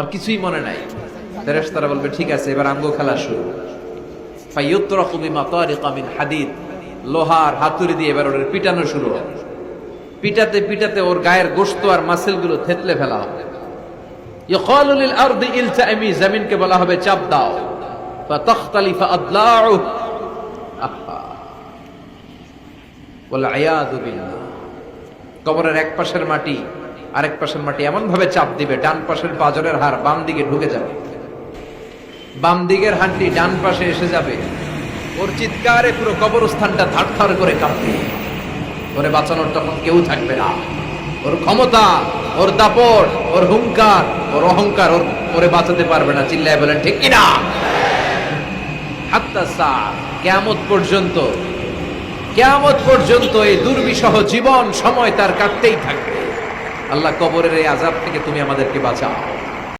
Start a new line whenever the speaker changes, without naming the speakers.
আর কিছুই মনে নাই। ফেরেশতারা বলবে ঠিক আছে, এবার আমগো খেলা শুরু। ফায়ুতরাকু বিমাতারিকা মিন হাদিদ, লোহার হাতুড়ি দিয়ে এবার ওর পিটানো শুরু হবে। পিটাতে পিটাতে ওর গায়ের গোশত আর মাসেলগুলো থেতলে ফেলা হবে। ইয়াকালু লিল আরদি ইলতাইমি, জমিনকে বলা হবে চাপ দাও। ফাতাখতালিফু আদলাউ, ওয়াল আয়াযু বিল্লাহ। কবরের এক পাশের মাটি আরেক পাশের মাটি এমন ভাবে চাপ দিবে, ডান পাশের পাঁজরের হাড় বাম দিকে ঢুকে যাবে, বাম দিকের হাড়টি ডান পাশে এসে যাবে। ওর চিৎকারে পুরো কবরস্থানটা থারথার করে কাঁপবে। ওরে বাঁচানোর তখন কেউ থাকবে না। ওর ক্ষমতা, ওর দাপট, ওর হুঙ্কার, ওর অহংকার ওরে বাঁচাতে পারবে না। চিল্লায় বলেন ঠিক কিনা? হাত্তা সা, কিয়ামত পর্যন্ত, কিয়ামত পর্যন্ত এই দুর্বিষহ জীবন সময় তার কাটতেই থাকবে। আল্লাহ, কবরের এই আযাব থেকে তুমি আমাদেরকে বাঁচাও।